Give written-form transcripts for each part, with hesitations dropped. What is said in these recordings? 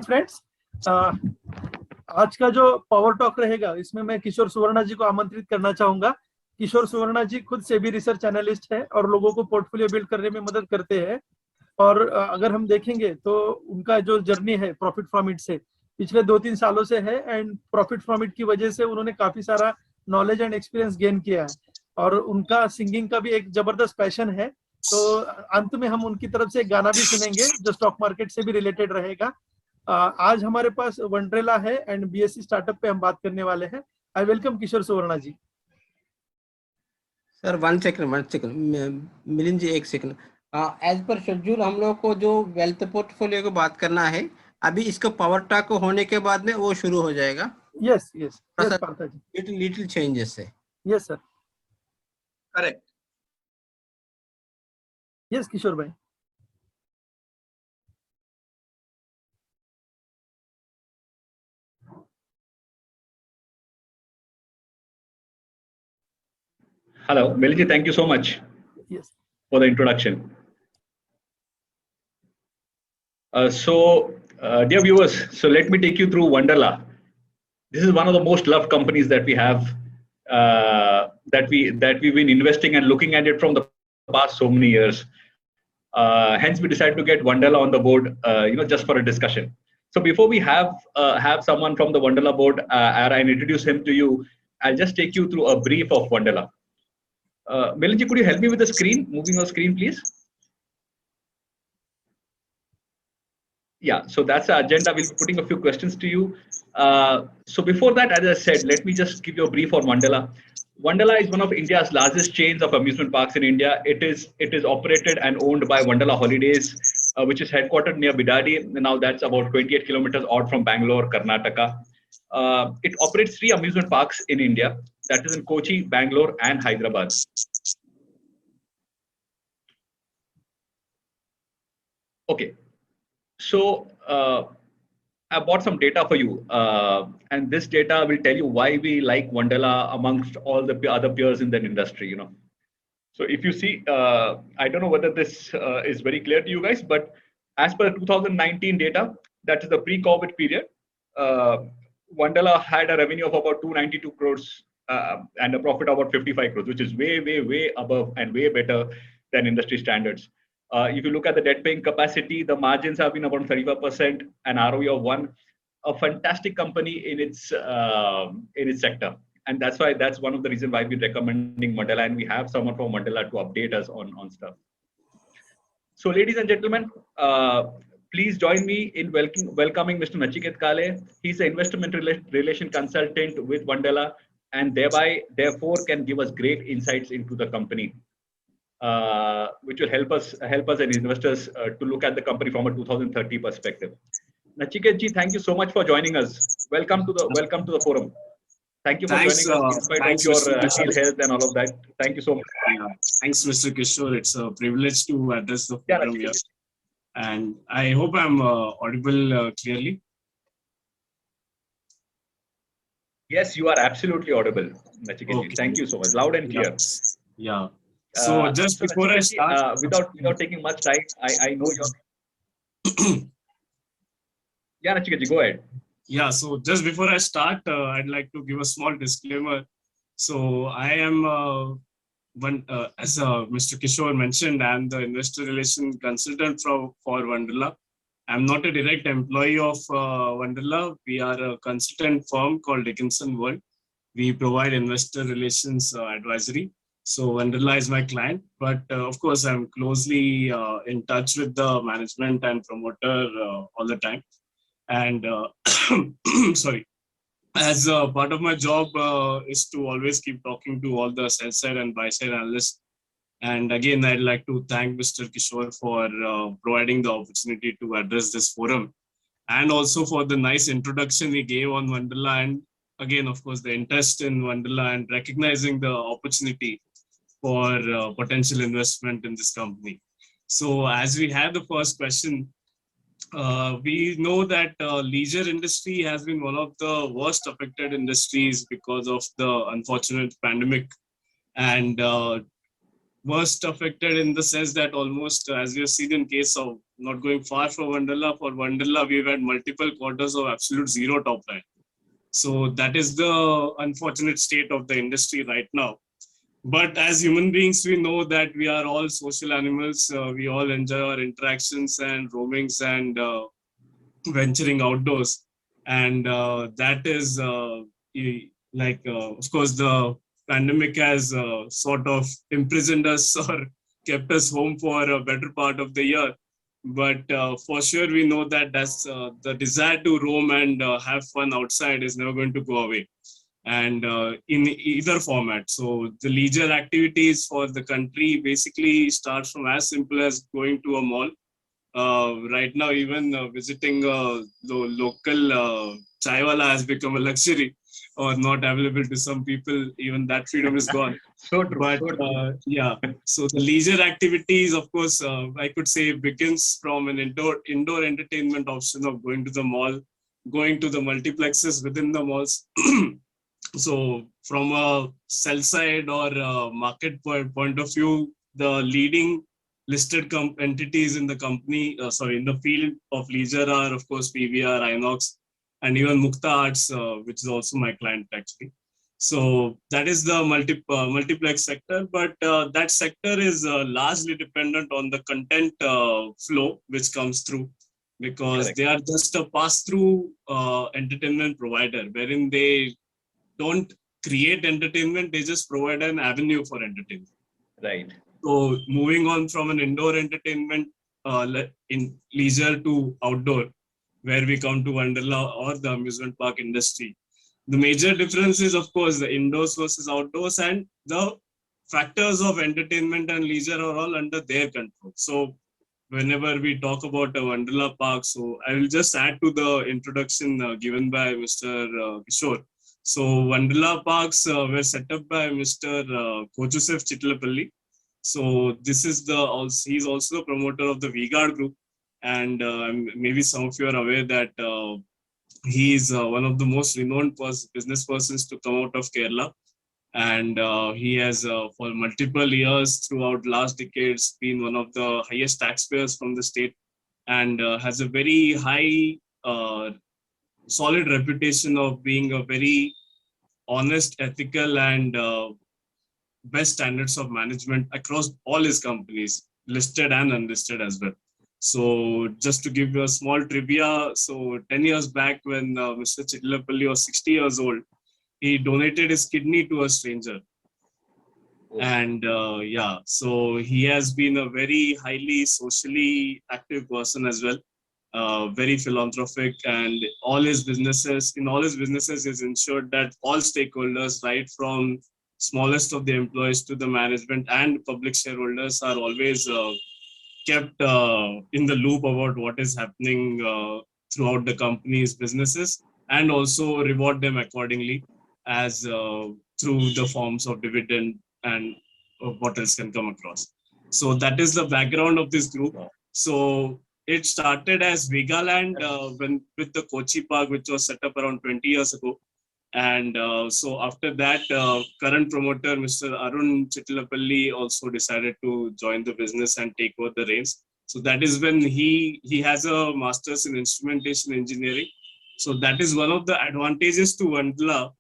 Evening friends. आज का जो पावर टॉक रहेगा इसमें मैं किशोर सुवर्णा जी को आमंत्रित करना चाहूंगा। किशोर सुवर्णा जी खुद से भी रिसर्च एनालिस्ट है और लोगों को पोर्टफोलियो बिल्ड करने में मदद करते हैं। और अगर हम देखेंगे तो उनका जो जर्नी है प्रॉफिट फ्रॉम इट से पिछले 2-3 सालों से है, एंड प्रॉफिट फ्रॉम इट की वजह से उन्होंने काफी सारा नॉलेज एंड एक्सपीरियंस गेन किया है। और उनका सिंगिंग का भी एक जबरदस्त पैशन है। तो अंत में हम उनकी तरफ से एक गाना भी सुनेंगे जो स्टॉक मार्केट से भी रिलेटेड रहेगा। आज हमारे पास वंडरला है एंड बीएससी स्टार्टअप पे हम बात करने वाले हैं। I welcome Kishore Suvarna ji. Sir one second Milind ji, एक सेकंड। एज पर शेड्यूल हम लोग को जो वेल्थ पोर्टफोलियो की बात करना है, अभी इसको पावर टॉक होने के बाद में वो शुरू हो जाएगा। यस यस यस पार्था जी, लिटिल चेंजेस है। Yes sir, correct. यस किशोर भाई। Hello, Melji, thank you so much for the introduction. Dear viewers, so let me take you through WONDARLA. This is one of the most loved companies that we have, that we've been investing and looking at it from the past so many years. Hence, we decided to get WONDARLA on the board, just for a discussion. So before we have someone from the WONDARLA board and introduce him to you, I'll just take you through a brief of WONDARLA. Milinji, could you help me with the screen? Moving on screen, please. Yeah, so that's the agenda. We'll be putting a few questions to you. So before that, as I said, let me just give you a brief on WONDARLA. WONDARLA is one of India's largest chains of amusement parks in India. It is operated and owned by WONDARLA Holidays, which is headquartered near Bidadi. Now that's about 28 kilometers out from Bangalore, Karnataka. It operates 3 amusement parks in India, that is in Kochi, Bangalore, and Hyderabad. Okay, so I bought some data for you, and this data will tell you why we like WONDARLA amongst all the other peers in the industry. So if you see, I don't know whether this is very clear to you guys, but as per 2019 data, that is the pre-COVID period, WONDARLA had a revenue of about 292 crores and a profit of about 55 crores, which is way above and way better than industry standards. If you look at the debt paying capacity, the margins have been about 35% and ROE of 1. A fantastic company in its sector, and that's one of the reasons why we're recommending WONDARLA, and we have someone from WONDARLA to update us on stuff. So, ladies and gentlemen, please join me in welcoming Mr. Nachiket Khare. He's an investment relation consultant with WONDARLA, and therefore can give us great insights into the company, which will help us as investors to look at the company from a 2030 perspective. Nachiket ji, thank you so much for joining us. Welcome to the forum. Thank you for joining us in spite of your ill health and all of that. Thank you so much. Thanks, Mr. Kishore. It's a privilege to address the forum here. And I hope I'm audible clearly. Yes, you are absolutely audible, Nachiket. Okay. Thank you so much. Loud and clear. Yeah. So just before I start, without taking much time, I know you're. Yeah, Nachiket, go ahead. Yeah. So just before I start, I'd like to give a small disclaimer. So I am as Mr. Kishore mentioned, I'm the investor relation consultant for WONDARLA. I'm not a direct employee of WONDARLA. We are a consultant firm called Dickinson World. We provide investor relations advisory. So WONDARLA is my client, but of course I'm closely in touch with the management and promoter all the time. And sorry, as part of my job is to always keep talking to all the sell side and buy side analysts. And again, I'd like to thank Mr. Kishore for providing the opportunity to address this forum, and also for the nice introduction he gave on WONDARLA, and again, of course, the interest in WONDARLA and recognizing the opportunity for potential investment in this company. So as we have the first question, we know that leisure industry has been one of the worst affected industries because of the unfortunate pandemic, and worst affected in the sense that almost, as we have seen in case of not going far from Wonderla, for Wonderla, we've had multiple quarters of absolute zero top line. So that is the unfortunate state of the industry right now. But as human beings, we know that we are all social animals. We all enjoy our interactions and roamings and venturing outdoors. And that is of course, the pandemic has sort of imprisoned us or kept us home for a better part of the year. But for sure, we know that that's the desire to roam and have fun outside is never going to go away, and in either format. So the leisure activities for the country basically start from as simple as going to a mall. Right now, even visiting the local chai wala has become a luxury or not available to some people. Even that freedom is gone. So true. But So true. yeah, so the leisure activities, of course, I could say begins from an indoor entertainment option of going to the mall, going to the multiplexes within the malls. So from a sell side or market point of view, the leading listed entities in the company, in the field of leisure are, of course, PVR, Inox, and even Mukta Arts, which is also my client actually. So that is the multiplex sector, but that sector is largely dependent on the content flow which comes through, because Correct. they are just a pass-through entertainment provider, wherein they don't create entertainment, they just provide an avenue for entertainment. Right. So moving on from an indoor entertainment in leisure to outdoor, where we come to Wonderla or the amusement park industry. The major difference is, of course, the indoors versus outdoors, and the factors of entertainment and leisure are all under their control. So whenever we talk about a Wonderla park, so I will just add to the introduction given by Mr. Kishore. So Wonderla parks were set up by Mr. Kojusef Chitlapalli. So this is he's also the promoter of the V-Guard group, and maybe some of you are aware that he is one of the most renowned business persons to come out of Kerala, and he has for multiple years throughout last decades been one of the highest taxpayers from the state, and has a very high solid reputation of being a very honest, ethical, and best standards of management across all his companies, listed and unlisted as well. So just to give you a small trivia, so 10 years back when Mr. Chitlapalli was 60 years old, he donated his kidney to a stranger. And so he has been a very highly socially active person as well, very philanthropic, and in all his businesses is ensured that all stakeholders, right from smallest of the employees to the management and public shareholders, are always kept in the loop about what is happening throughout the company's businesses, and also reward them accordingly as through the forms of dividend and what else can come across. So that is the background of this group. So it started as Vegaland with the Kochi Park, which was set up around 20 years ago. And so after that, current promoter, Mr. Arun Chitlapalli, also decided to join the business and take over the reins. So that is when he has a master's in instrumentation engineering. So that is one of the advantages to Wonderla,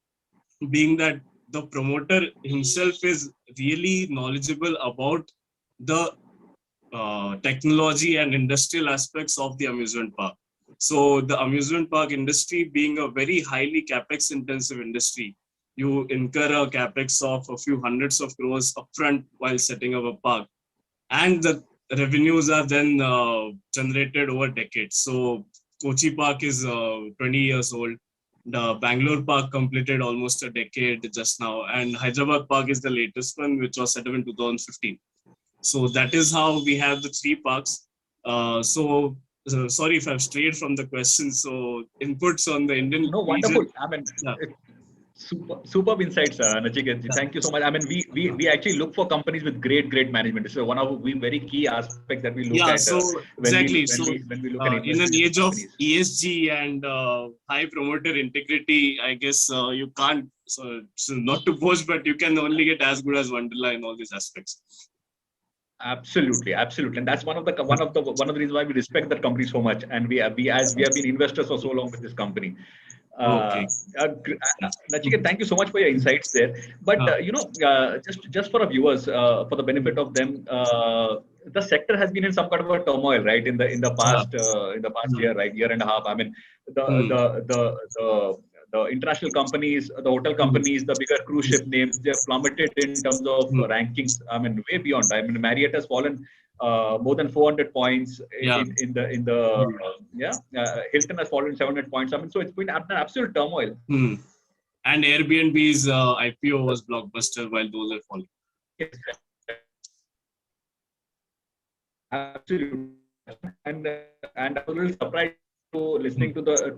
being that the promoter himself is really knowledgeable about the technology and industrial aspects of the amusement park. So the amusement park industry being a very highly capex intensive industry, you incur a capex of a few hundreds of crores upfront while setting up a park, and the revenues are then generated over decades. So Kochi Park is 20 years old. The Bangalore Park completed almost a decade just now, and Hyderabad Park is the latest one, which was set up in 2015. So that is how we have the three parks. Sorry if I've strayed from the question. So inputs on the Indian No, wonderful. I mean, yeah. Superb insights, Nachiket. Thank you so much. I mean, we actually look for companies with great management. This is one of the very key aspects that we look at. Exactly. When we look at in an age companies. of ESG and high promoter integrity, I guess you can't. So not to boast, but you can only get as good as Wonderla in all these aspects. Absolutely, absolutely, and that's one of the reasons why we respect that company so much, and we have been investors for so long with this company. Okay. Nachiket, thank you so much for your insights there. But just for our viewers, for the benefit of them, the sector has been in some kind of a turmoil, right? In the past year, right, year and a half. I mean, the international companies, the hotel companies, the bigger cruise ship names, they have plummeted in terms of rankings. I mean, way beyond. I mean, Marriott has fallen more than 400 points in the Hilton has fallen 700 points. I mean, so it's been an absolute turmoil. And Airbnb's IPO was blockbuster while those are falling. Yes. Absolutely. And I was a little surprised to listening to the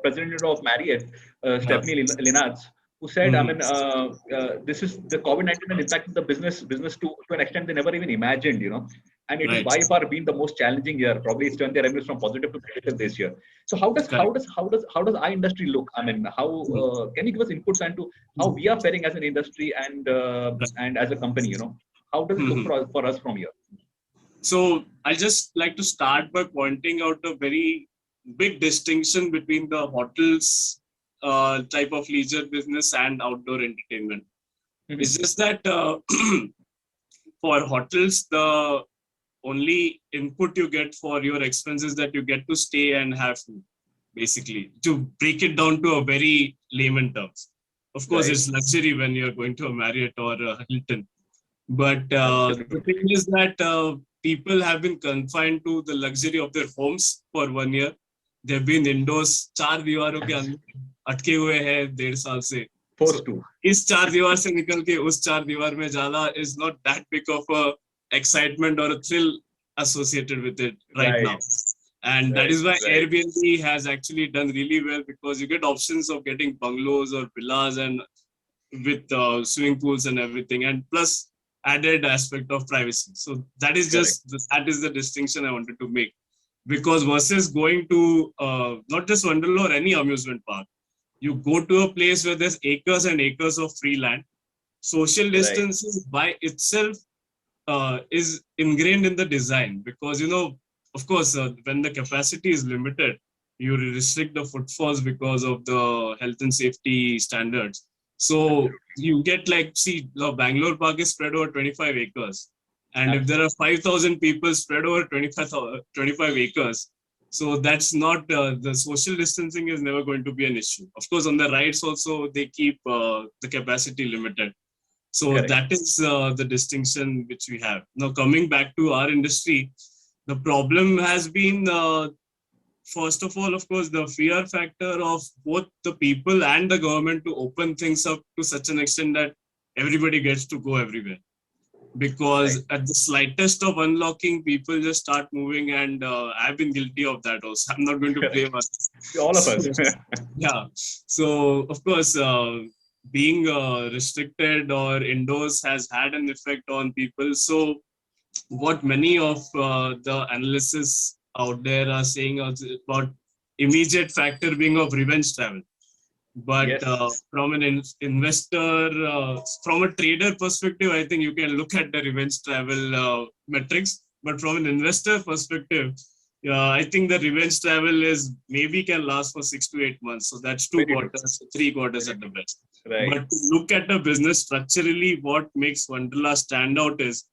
president of Marriott, Stephanie Linnartz, who said, I mean, this is the COVID-19 has impacted the business to an extent they never even imagined, and it is by far been the most challenging year. Probably it's turned their revenues from positive to negative this year. So how does our industry look? I mean, how can you give us inputs into how we are faring as an industry and as a company? How does it look for us from here? So I just like to start by pointing out a very big distinction between the hotels type of leisure business and outdoor entertainment. It's just that for hotels, the only input you get for your expenses that you get to stay and have food, basically, to break it down to a very layman terms. Of course, it's luxury when you're going to a Marriott or a Hilton. But the thing is that people have been confined to the luxury of their homes for 1 year. They've been indoors, 4 दीवारों के अंदर अटके हुए हैं 1.5 साल से. Forced to. इस 4 दीवार से निकल के उस 4 दीवार में जाना is not that big of a excitement or a thrill associated with it right now. And that is why Airbnb has actually done really well, because you get options of getting bungalows or villas and with swimming pools and everything, and plus added aspect of privacy. So that is that is the distinction I wanted to make, because versus going to not just Wonderla or any amusement park, you go to a place where there's acres and acres of free land. Social distancing by itself is ingrained in the design, because of course when the capacity is limited, you restrict the footfalls because of the health and safety standards. So you get the Bangalore park is spread over 25 acres. And if there are 5,000 people spread over 25 acres, so that's not, the social distancing is never going to be an issue. Of course, on the rides also, they keep the capacity limited. So that is the distinction which we have. Now, coming back to our industry, the problem has been, first of all, of course, the fear factor of both the people and the government to open things up to such an extent that everybody gets to go everywhere. Because at the slightest of unlocking, people just start moving, and I've been guilty of that also. I'm not going to blame us. All of us. Yeah. So, of course, being restricted or indoors has had an effect on people. So, what many of the analysts out there are saying about immediate factor being of revenge travel. But from an investor, from a trader perspective, I think you can look at the revenge travel metrics. But from an investor perspective, I think the revenge travel is maybe can last for 6 to 8 months. So that's 2 quarters, 3 quarters at the best. But to look at the business structurally, what makes Wonderla stand out is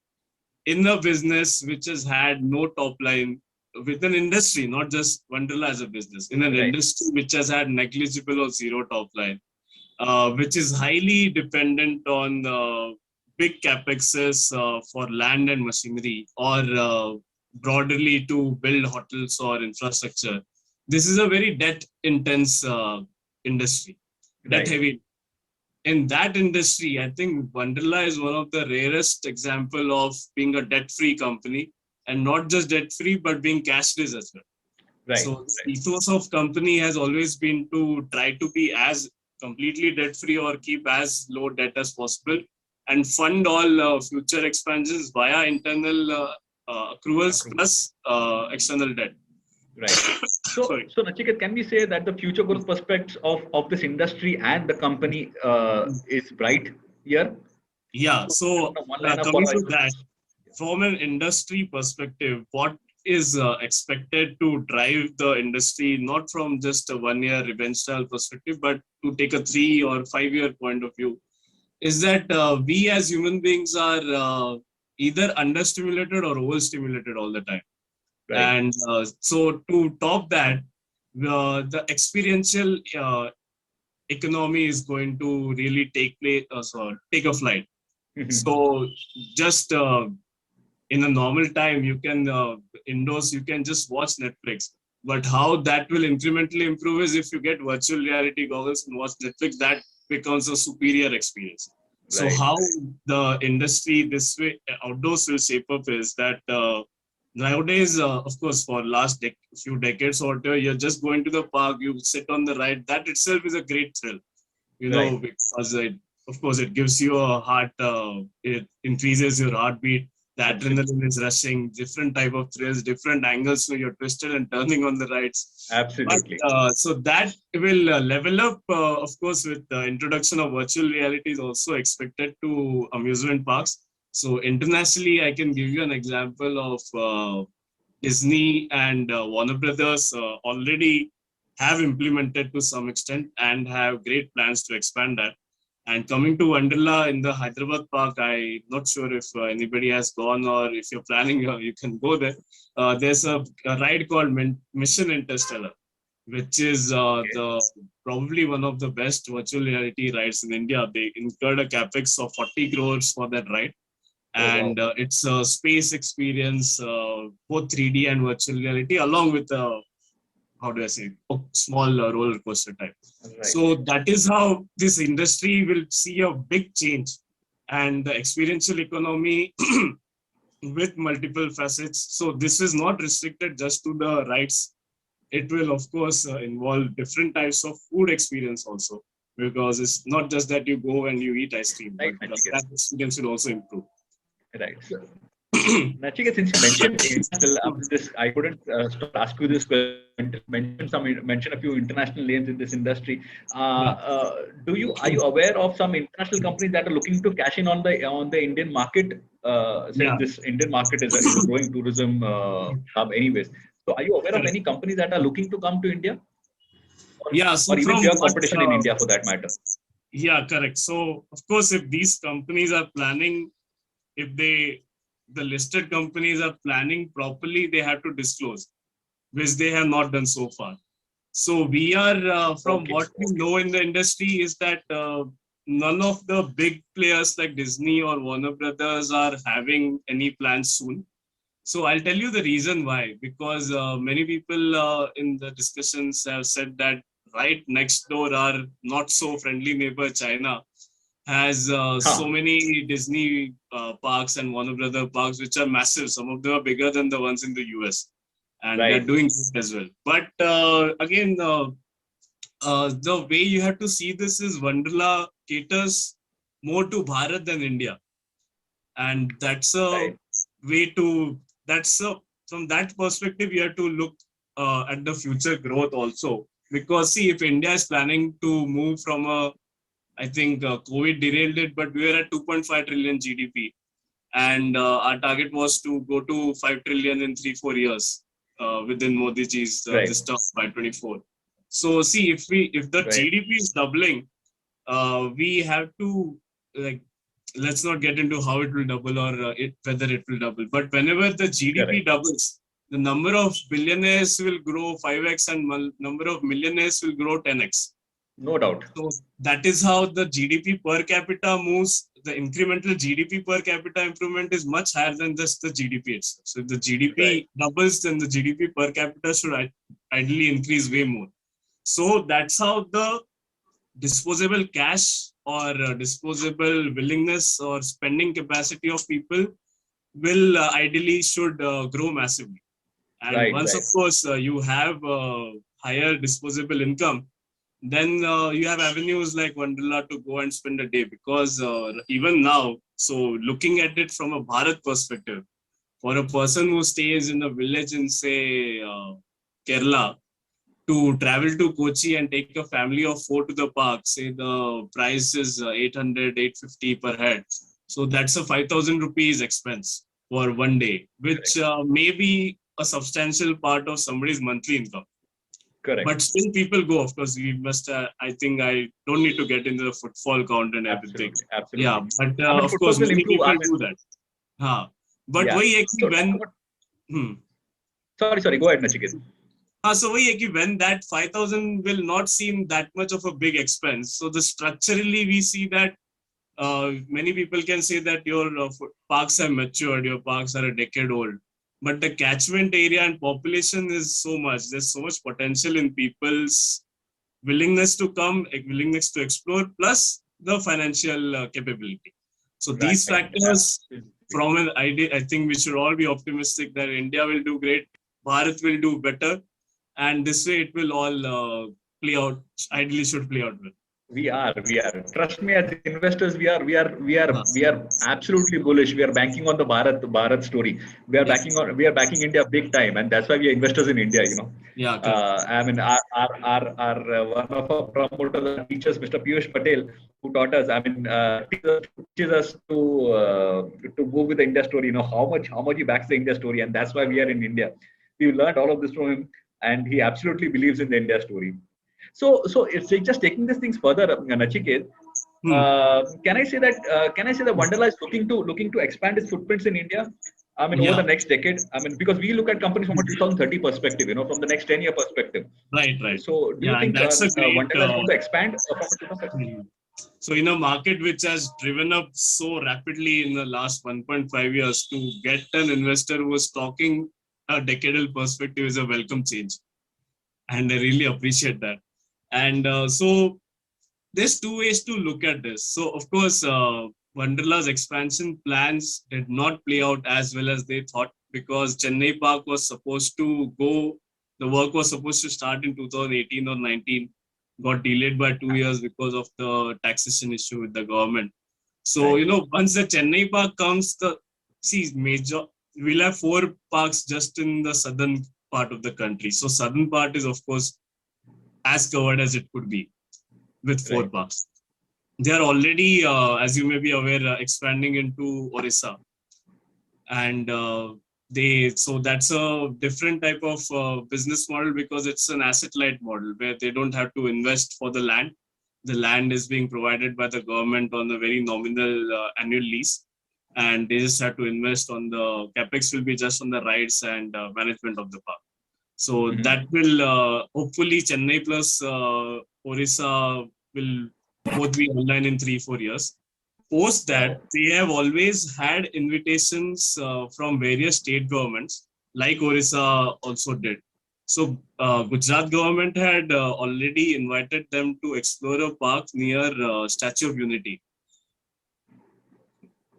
in a business which has had no top line, with an industry, not just Wonderla as a business, in an industry which has had negligible or zero top line, which is highly dependent on big capexes for land and machinery, or broadly to build hotels or infrastructure. This is a very debt-intense industry, debt-heavy. In that industry, I think Wonderla is one of the rarest example of being a debt-free company. And not just debt-free, but being cash-rich as well. So the ethos of company has always been to try to be as completely debt-free or keep as low debt as possible, and fund all future expansions via internal accruals plus external debt. So Nachiket, can we say that the future growth prospects of this industry and the company is bright here? Yeah, so One line up coming or to that, from an industry perspective, what is expected to drive the industry, not from just a 1 year revenge style perspective, but to take a 3 or 5 year point of view, is that we as human beings are either understimulated or overstimulated all the time. right. And so to top that, the experiential economy is going to really take a flight. So just in a normal time, you can indoors, you can just watch Netflix. But how that will incrementally improve is if you get virtual reality goggles and watch Netflix, that becomes a superior experience. So Right. how the industry this way outdoors will shape up is that nowadays, of course, for last few decades or so, you're just going to the park, you sit on the ride. That itself is a great thrill, Right. because of course, it gives you a heart, it increases your heartbeat. The adrenaline is rushing, different type of thrills, different angles, so you're twisted and turning on the rides. Absolutely. But, so that will level up, of course, with the introduction of virtual reality is also expected to amusement parks. So internationally, I can give you an example of Disney and Warner Brothers already have implemented to some extent and have great plans to expand that. And coming to Wonderla in the Hyderabad park, I'm not sure if anybody has gone or if you're planning, you can go there. There's a ride called Mission Interstellar, which is the probably one of the best virtual reality rides in India. They incurred a capex of 40 crores for that ride. And it's a space experience, both 3D and virtual reality, along with how do I say, a small roller coaster type. Right. So that is how this industry will see a big change, and the experiential economy with multiple facets. So this is not restricted just to the rides. It will, of course, involve different types of food experience also, because it's not just that you go and you eat ice cream, Right, but that experience will also improve. Right. Nachika, since you mentioned this, I couldn't stop ask you this question. Mention a few international names in this industry. Are you aware of some international companies that are looking to cash in on the Indian market? Since this Indian market is a growing tourism hub, anyways. So, are you aware of any companies that are looking to come to India? So or even from pure competition in India for that matter? Yeah, correct. So, of course, if these companies are planning, if the listed companies are planning properly, they have to disclose, which they have not done so far. So we are, from what we know in the industry, is that none of the big players like Disney or Warner Brothers are having any plans soon. So I'll tell you the reason why, because many people in the discussions have said that right next door, our not so friendly neighbor China has so many Disney parks and Warner Brother parks, which are massive. Some of them are bigger than the ones in the US, and they're doing good as well. But again, the way you have to see this is Wonderla caters more to Bharat than India, and that's a way to. From that perspective, you have to look at the future growth also. Because see, if India is planning to move from I think COVID derailed it, but we were at 2.5 trillion GDP, and our target was to go to 5 trillion in 3-4 years within Modi ji's this stuff by 24. So see, if the GDP is doubling, we have to, like, let's not get into how it will double or whether it will double. But whenever the GDP doubles, the number of billionaires will grow 5x and number of millionaires will grow 10x. No doubt. So that is how the GDP per capita moves. The incremental GDP per capita improvement is much higher than just the GDP itself. So if the GDP doubles, then the GDP per capita should ideally increase way more. So that's how the disposable cash or disposable willingness or spending capacity of people will ideally should grow massively. And once, of course, you have higher disposable income, then you have avenues like Wonderla to go and spend a day. Because even now, so looking at it from a Bharat perspective, for a person who stays in a village in, say, Kerala, to travel to Kochi and take a family of 4 to the park, say the price is 800, 850 per head. So that's a 5,000 rupees expense for one day, which may be a substantial part of somebody's monthly income. Correct. But still people go, of course. We must, I think I don't need to get into the footfall count and everything. Absolutely. Yeah, but I mean, of footfall course, will many improve. people do that. But Yeah. वही है कि So, when sorry, go ahead, Nachiket. so वही है कि when that 5,000 will not seem that much of a big expense. So the structurally we see that many people can say that your parks are matured, your parks are a decade old, but the catchment area and population is so much. There's so much potential in people's willingness to come, willingness to explore, plus the financial capability. So these factors, from an idea, I think we should all be optimistic that India will do great, Bharat will do better, and this way it will all play out. Ideally, should play out well. We are. Trust me, as investors, we are absolutely bullish. We are banking on the Bharat story. We are backing India big time, and that's why we are investors in India. Yeah. I mean, our one of our promoters, teachers, Mr. Piyush Patel, who taught us. I mean, teaches us to move with the India story. How much he backs the India story, and that's why we are in India. We learned all of this from him, and he absolutely believes in the India story. So it's just taking these things further, Nachiket. Can I say that Wonderla is looking to expand its footprints in India? I mean, over the next decade. I mean, because we look at companies from a 2030 perspective, from the next 10-year perspective. Right. So do you think that's a great, Wonderla is going to expand from a 2030? So in a market which has driven up so rapidly in the last 1.5 years, to get an investor who is talking a decadal perspective is a welcome change. And I really appreciate that. And so there's two ways to look at this. So of course, Wonderla's expansion plans did not play out as well as they thought, because Chennai Park was supposed to go, the work was supposed to start in 2018 or 19, got delayed by 2 years because of the taxation issue with the government. So, once the Chennai Park comes, we'll have 4 parks just in the southern part of the country. So southern part is of course as covered as it could be with 4 parks. They are already, as you may be aware, expanding into Orissa. And so that's a different type of business model, because it's an asset-light model where they don't have to invest for the land. The land is being provided by the government on a very nominal annual lease, and they just have to invest on the capex will be just on the rights and management of the park. So that will hopefully Chennai plus Orissa will both be online in 3-4 years. Post that, they have always had invitations from various state governments, like Orissa also did. So Gujarat government had already invited them to explore a park near Statue of Unity.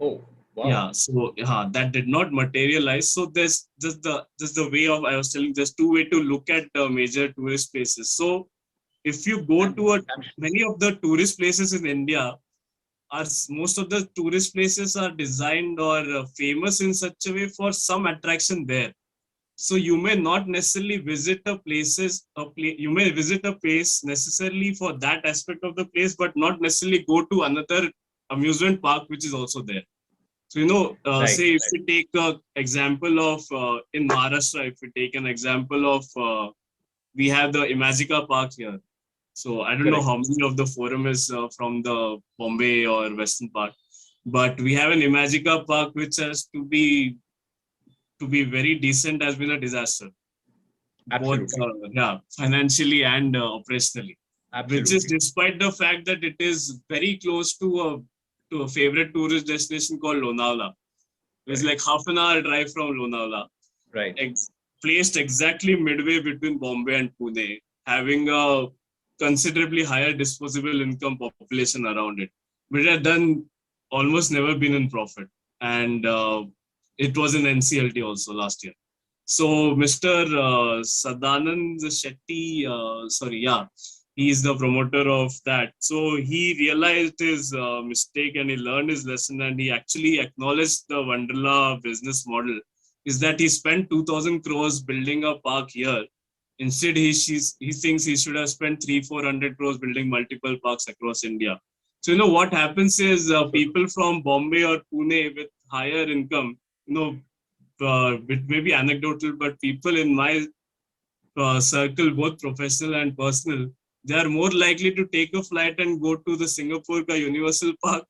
Oh. Wow. Yeah, so that did not materialize. So there's just the way of, I was telling, there's 2 ways to look at major tourist places. So if you go to many of the tourist places in India, most of the tourist places are designed or famous in such a way for some attraction there. So you may not necessarily visit you may visit a place necessarily for that aspect of the place, but not necessarily go to another amusement park which is also there. So, say if we take an example of, in Maharashtra, if we take an example of, we have the Imagica Park here. So I don't know how many of the forum is from the Bombay or Western part, but we have an Imagica Park which has to be very decent, has been a disaster. Absolutely. Both financially and operationally. Absolutely. Which is despite the fact that it is very close to a favorite tourist destination called Lonavala. It's like half an hour drive from Lonavala. Right. Placed exactly midway between Bombay and Pune, having a considerably higher disposable income population around it. But it had done almost never been in profit. And it was in NCLT also last year. So Mr. Sadanand Shetty, he is the promoter of that. So he realized his mistake and he learned his lesson, and he actually acknowledged the Wonderla business model is that he spent 2,000 crores building a park here. Instead, he thinks he should have spent 300-400 crores building multiple parks across India. So, what happens is people from Bombay or Pune with higher income, it may be anecdotal, but people in my circle, both professional and personal, they are more likely to take a flight and go to the Singapore ka Universal Park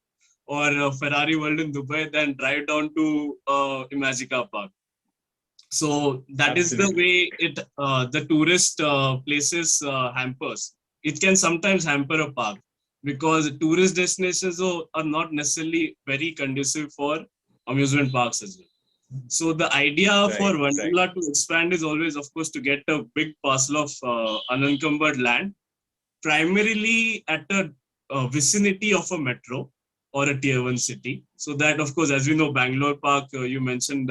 or Ferrari World in Dubai than drive down to Imagika Park. So that is the way the tourist places hampers. It can sometimes hamper a park because tourist destinations are not necessarily very conducive for amusement parks as well. So the idea for WONDARLA to expand is always, of course, to get a big parcel of unencumbered land, primarily at a vicinity of a metro or a tier 1 city. So that, of course, as we know, Bangalore Park, you mentioned.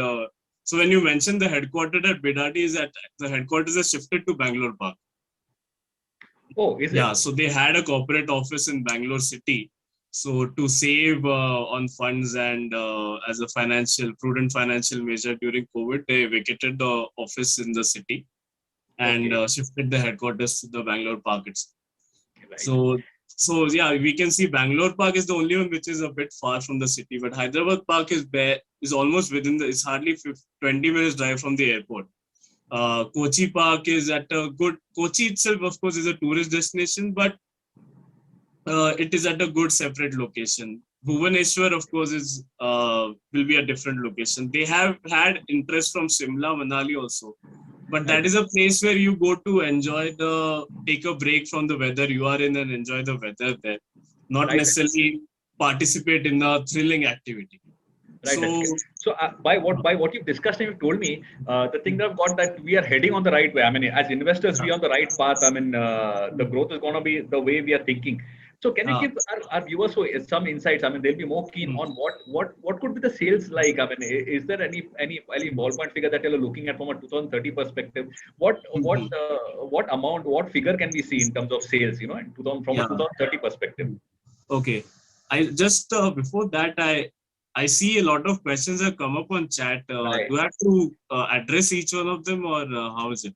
So when you mentioned the headquarters at Bidadi, is that the headquarters is shifted to Bangalore Park. Oh, is it? Yeah, so they had a corporate office in Bangalore city. So to save on funds and as a prudent financial measure during COVID, they vacated the office in the city and shifted the headquarters to the Bangalore Park itself. Right. So yeah, we can see Bangalore Park is the only one which is a bit far from the city, but Hyderabad Park is almost within it's hardly 20 minutes drive from the airport. Kochi Park is Kochi itself, of course, is a tourist destination, but it is at a good separate location. Bhubaneswar, of course, will be a different location. They have had interest from Shimla, Manali also. But that is a place where you go to take a break from the weather you are in and enjoy the weather there. Not necessarily participate in a thrilling activity. Right. So by what you've discussed and you've told me, the thing that I've got that we are heading on the right way. I mean, as investors, we are on the right path. I mean, the growth is going to be the way we are thinking. So can you give our viewers some insights? I mean, they'll be more keen on what could be the sales like. I mean, is there any ballpoint figure that you're looking at from a 2030 perspective? What amount, what figure can we see in terms of sales? From a 2030 perspective. Okay, I just before that I see a lot of questions have come up on chat. Do I have to address each one of them, or how is it?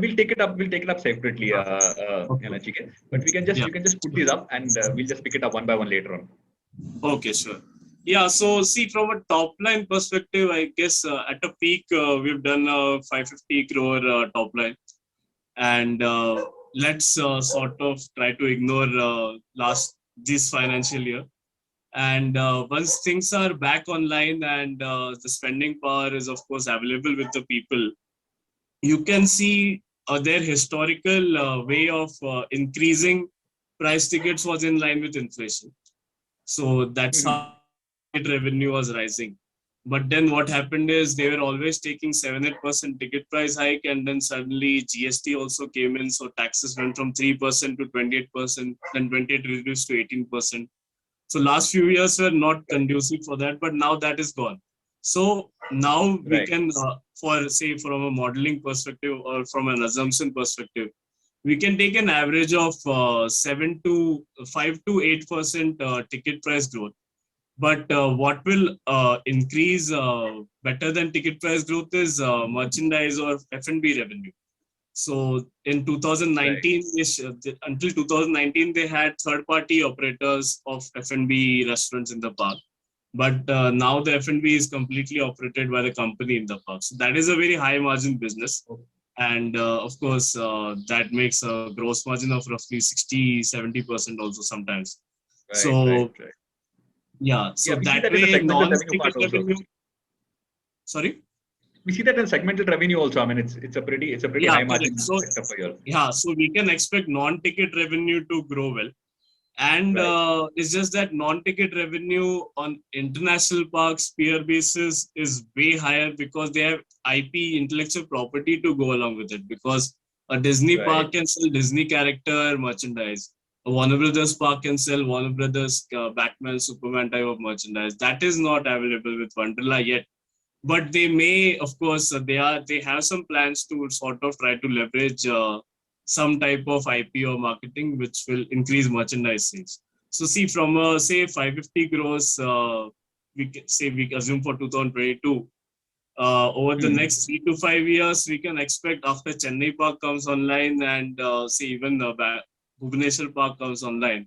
We'll take it up. We'll take it up separately, Chicken. But you can just put these up, and we'll just pick it up one by one later on. Okay, sure. Yeah. So see, from a top line perspective, I guess at a peak we've done 550 crore top line, and let's sort of try to ignore this financial year. And once things are back online and the spending power is, of course, available with the people, you can see their historical way of increasing price tickets was in line with inflation. So that's how revenue was rising. But then what happened is they were always taking 7-8% ticket price hike, and then suddenly GST also came in. So taxes went from 3% to 28%, then 28 reduced to 18%. So last few years were not conducive for that, but now that is gone. So now we can, from a modeling perspective or from an assumption perspective, we can take an average of 5 to 8% ticket price growth. But what will increase better than ticket price growth is merchandise or F&B revenue. So in 2019, until 2019, they had third-party operators of F&B restaurants in the park. But now the F&B is completely operated by the company in the park. So that is a very high margin business. And of course, that makes a gross margin of roughly 60-70% also sometimes. Yeah. So that way, non-ticket revenue. Sorry? We see that in segmental revenue also. I mean, it's a pretty high margin sector for you. Yeah, so we can expect non-ticket revenue to grow well, and it's just that non-ticket revenue on international parks peer basis is way higher because they have IP, intellectual property, to go along with it. Because a Disney park can sell Disney character merchandise, a Warner Brothers park can sell Warner Brothers Batman, Superman type of merchandise. That is not available with WONDARLA yet. But they may, of course, they have some plans to sort of try to leverage some type of IP or marketing, which will increase merchandise sales. So see, from 550 crores, we assume for 2022, over the next 3 to 5 years, we can expect after Chennai Park comes online and even Bhubaneswar Park comes online,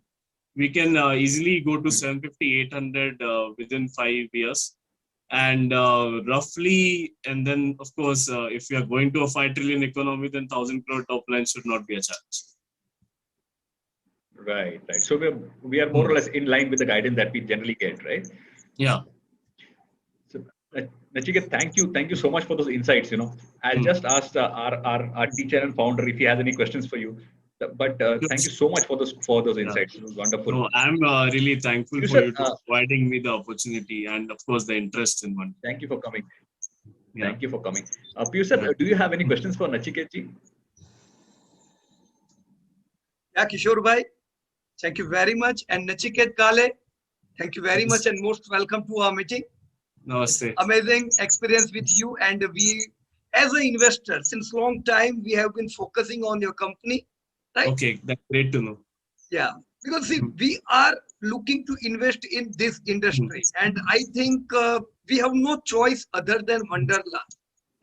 we can easily go to 750, 800 within 5 years. And roughly, and then of course, if we are going to a 5 trillion economy, then 1,000 crore top line should not be a challenge. Right. So we are more or less in line with the guidance that we generally get, right? Yeah. So, Nachiket, thank you so much for those insights. I'll just ask our teacher and founder if he has any questions for you. But thank you so much for those insights. It was wonderful. No, I'm really thankful for you to providing me the opportunity and of course the interest in one. Thank you for coming. Yeah. Thank you for coming. Piyush sir, do you have any questions for Nachiket ji? Yeah, Kishore bhai, thank you very much. And Nachiket Kale, thank you very much and most welcome to our meeting. Namaste. Amazing experience with you, and we, as an investor, since long time we have been focusing on your company, right? Okay, that's great to know. Yeah, because see, we are looking to invest in this industry, and I think we have no choice other than WONDARLA,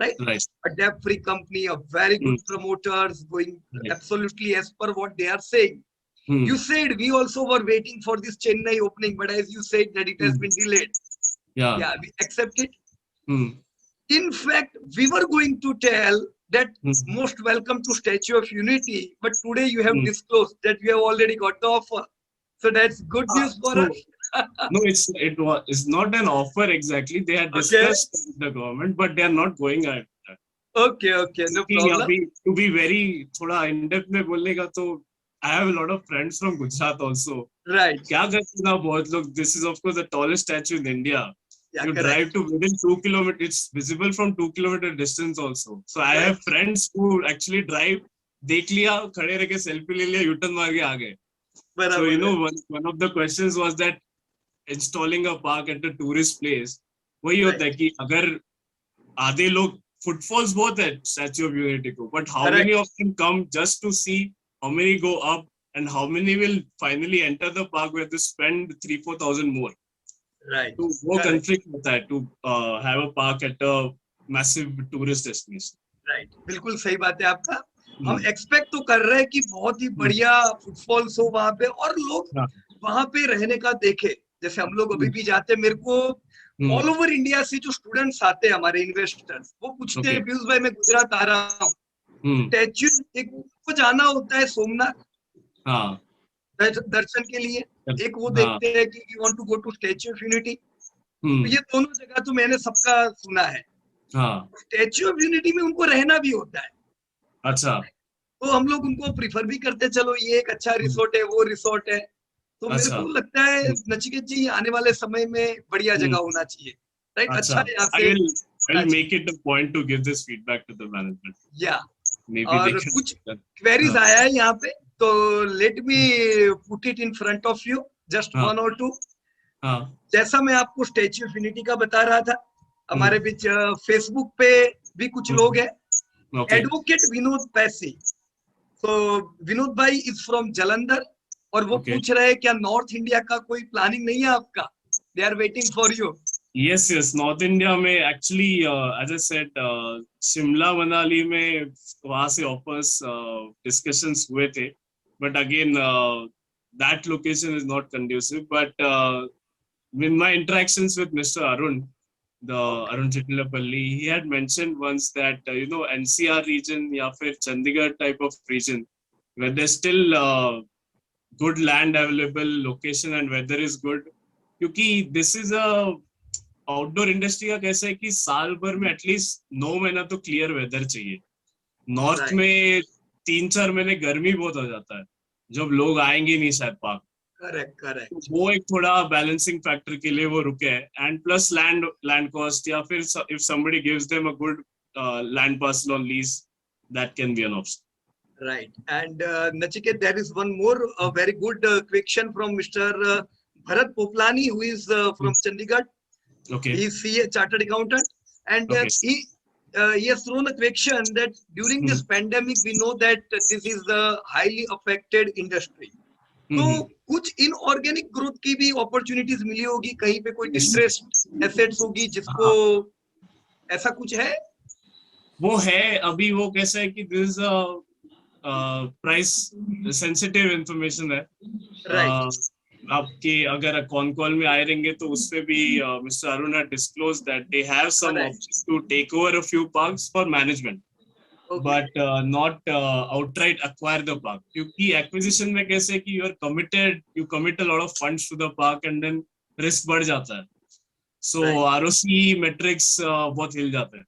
right? Right. A debt-free company, a very good promoters going absolutely as per what they are saying. You said we also were waiting for this Chennai opening, but as you said that it has been delayed. Yeah, we accept it. In fact, we were going to tell that most welcome to Statue of Unity, but today you have disclosed that you have already got the offer. So that's good news for us. No, it's not an offer exactly. They had discussed with the government, but they are not going ahead. Okay, no problem. To be very thoda in-depth में बोलने का तो I have a lot of friends from Gujarat also. Right. क्या करते ना बहुत लोग. This is of course the tallest statue in India. Yeah, you drive to within 2 kilometers. It's visible from 2 kilometer distance also. So I have friends who actually drive. देख लिया, खड़े रह के selfie ले लिया, U-turn मार के आ गए. So one of the questions was that installing a park at a tourist place. वही होता है कि अगर आधे लोग footfalls बहुत है Statue of Unity को, but how many of them come just to see? How many go up and how many will finally enter the park where they spend 3,000-4,000 more? Right. To वो conflict होता है to have a park at a massive tourist destination. Right. बिल्कुल सही बात है आपका. हम expect तो कर रहे हैं कि बहुत ही बढ़िया फुटफॉल्स हो वहां पे और लोग वहां पे रहने का देखे. जैसे हम लोग अभी भी जाते, मेरे को ऑल ओवर इंडिया से जो स्टूडेंट्स आते हैं हमारे इन्वेस्टर्स, वो पूछते हैं पीयूष भाई मैं गुजरात आ रहा हूँ, स्टैच्यू एक को जाना होता है सोमनाथ दर्शन के लिए, एक वो देखते हैं कि you want to go to Statue of Unity. तो ये दोनों जगह तो मैंने सबका सुना है. स्टैच्यू ऑफ यूनिटी में उनको रहना भी होता है. अच्छा. तो हम लोग उनको प्रिफर भी करते, चलो ये एक अच्छा रिसोर्ट है, वो रिसोर्ट है. तो मेरे को लगता है नचिकेत जी आने वाले समय में बढ़िया जगह होना चाहिए. राइट. अच्छा, यहाँ से I'll make it a point to give this feedback to the management. Yeah. Maybe और कुछ क्वेरीज आया है यहाँ पे, तो let me put it in front of you, just 1 or 2. जैसा मैं आपको स्टैच्यू ऑफ यूनिटी का बता रहा था, हमारे बीच फेसबुक पे भी कुछ लोग हैं. एडवोकेट विनोद पैसी. तो विनोद भाई इज फ्रॉम जलंधर और वो पूछ रहे हैं क्या नॉर्थ इंडिया का कोई प्लानिंग नहीं है आपका? They are waiting for you. Yes, North India में actually, as I said, Shimla Manali में वहाँ से offers discussions हुए थे, but again that location is not conducive. But with my interactions with Mr. Arun, Arun Chittilapalli, he had mentioned once that NCR region या फिर Chandigarh type of region where there's still good land available, location and weather is good. क्योंकि this is a outdoor industry का कैसा है कि साल भर में एटलीस्ट 9 महीना तो क्लियर वेदर चाहिए. नॉर्थ में 3-4 महीने गर्मी बहुत हो जाता है, जब लोग आएंगे नहीं शायद पार्क. करेक्ट. वो एक थोड़ा बैलेंसिंग फैक्टर के लिए वो रुके है. एंड प्लस लैंड कॉस्ट या फिर if somebody gives them a good land parcel on lease, that can be an option. Right. And Nachiket, there is one more very good question from Mr. Bharat Poplani, who is from Chandigarh. Okay. He is a chartered accountant, and he has thrown a question that during this pandemic, we know that this is a highly affected industry. तो कुछ inorganic growth की भी opportunities मिली होगी, कहीं पे कोई distressed assets होगी जिसको ऐसा कुछ है? वो है. अभी वो कैसा है कि this is a price sensitive information है. Right. आपके अगर कॉन कॉल में आए रहेंगे तो उसपे भी mister Arun had disclose that they have some options to take over a few parks for management, but not outright acquire the park, क्योंकि एक्विजिशन में कैसे कि you are committed, you commit a lot of funds to the park and then risk बढ़ जाता है, सो ROC matrix बहुत हिल जाते हैं.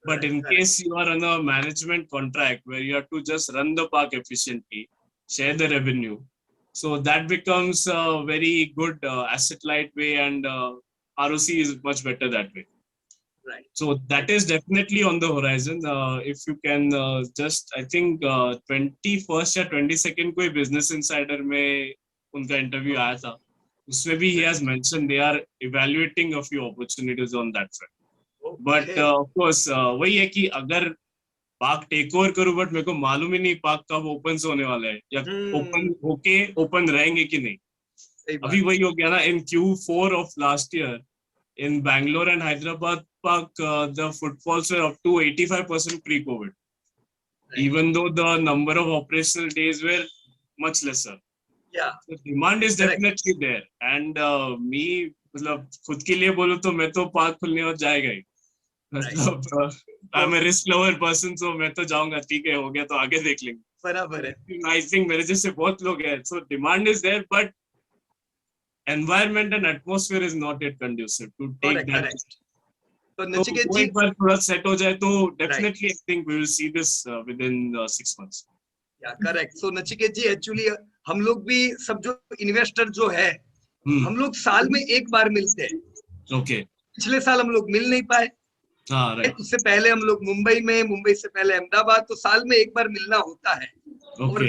But in case you are on a management contract where you have to just run the park efficiently, share the revenue, so that becomes a very good asset light way, and ROC is much better that way. Right. So that is definitely on the horizon. If you can just, I think 21st या 22nd को Business Insider में उनका interview आया था, उसमें भी he has mentioned they are evaluating a few opportunities on that front. But of course वही है कि अगर पार्क टेक ओवर करूं बट मेरे को मालूम ही नहीं पार्क कब ओपन होने वाला है या ओपन होके ओपन रहेंगे कि नहीं. अभी वही हो गया ना, in Q4 of last year in Bangalore and Hyderabad park the footfalls were up to 85% pre COVID, even though the number of operational days were much lesser. Demand is definitely there and me मतलब खुद के लिए बोलूं तो मैं तो park खुलने और जाएगा ही. मतलब I am a risk lover person, so मैं तो जाऊंगा, ठीक है हो गया तो आगे देख लेंगे. बराबर है. आई थिंक मेरे जैसे बहुत लोग हैं, so demand is there but environment and atmosphere is not yet conducive to take that. तो नचिकेत जी एक बार थोड़ा सेट हो जाए तो definitely I think we will see this within 6 months. या correct. So Nachiket ji actually हम लोग भी सब जो इन्वेस्टर जो है हम लोग साल में एक बार मिलते हैं. ओके. पिछले साल हम लोग मिल नहीं पाए. हाँ राइट. उससे पहले हम लोग मुंबई में, मुंबई से पहले अहमदाबाद, तो साल में एक बार मिलना होता है. और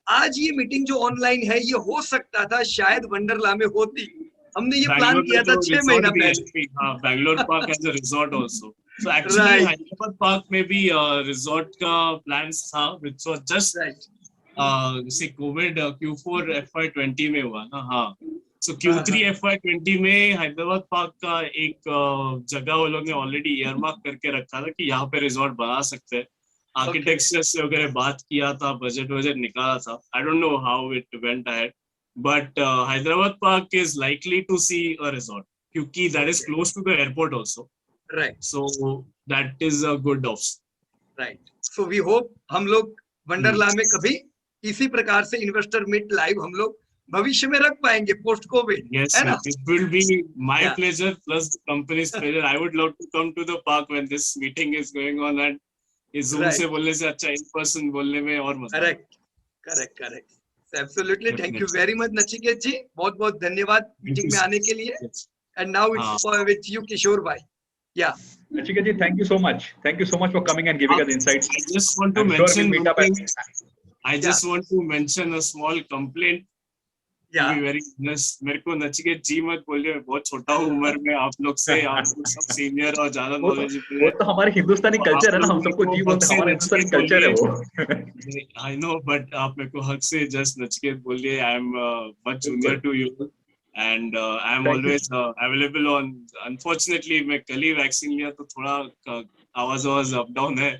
आज ये मीटिंग जो ऑनलाइन है ये हो सकता था शायद वंडरला में होती. हमने ये प्लान किया था 6 महीना पहले. हाँ, Bangalore park as a resort also. So actually Hyderabad park में भी रिजॉर्ट का प्लान्स था which was just जैसे कोविड Q4 FY20 में हुआ ना. हाँ, so Q3 FY20 में हैदराबाद पार्क का एक जगह वो लोग ने ऑलरेडी ईयरमार्क करके रखा था कि यहाँ पे रिजॉर्ट बना सकते हैं. आर्किटेक्चर से वगैरह बात किया था, बजट निकाला था. I don't know how it went ahead, but Hyderabad park is likely to see a resort क्योंकि that is close to the airport also. Right. So that is a good option. Right. So we hope हम लोग वंडरला में कभी इसी प्रकार से investor meet live हम लोग भविष्य में रख पाएंगे post Covid. Yes, it will be my pleasure plus the company's pleasure. I would love to come to the park when this meeting is going on and इस Zoom से बोलने से अच्छा in person बोलने में और मजा. Correct. Absolutely. Thank you very much Nachiket जी. बहुत धन्यवाद मीटिंग में आने के लिए. And now it's with you Kishore bhai. Yeah. Nachikeet ji, thank you so much. Thank you so much for coming and giving us insights. I just want to mention one thing. I just want to mention a small complaint. To be very honest, मेरे को नचिकेत जी मत बोलिए, मैं बहुत छोटा हूँ उम्र में आप लोग से. आप लोग सब सीनियर और ज्यादा नॉलेजेबल है. वो तो हमारे हिंदुस्तानी कल्चर है ना, हम सबको जी बोलते हैं, हमारा हिंदुस्तानी कल्चर है वो. I know, but आप मेरे को हक से just नचिकेत बोलिए. I am much junior to you and I am always available on. Unfortunately मैं कल ही वैक्सीन लिया तो थोड़ा आवाज अप डाउन है.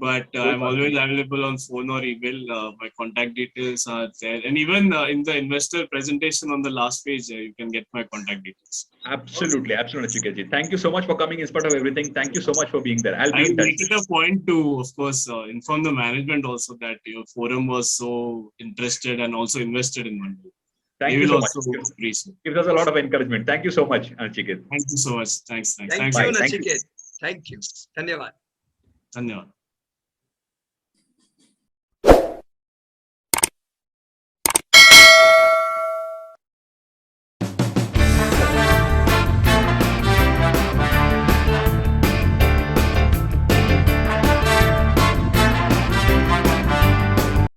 But I'm always available on phone or email. My contact details are there, and even in the investor presentation on the last page, you can get my contact details. Absolutely, Nachikeet ji. Thank you so much for coming in spite of everything. Thank you so much for being there. I'll be in touch. Make it a point to, of course, inform the management also that your forum was so interested and also invested in Wonderla. Thank you so much. Gives us a lot of encouragement. Thank you so much, Nachikeet. Thank you so much. Thanks. Thank you, Nachikeet. Thank you. धन्यवाद.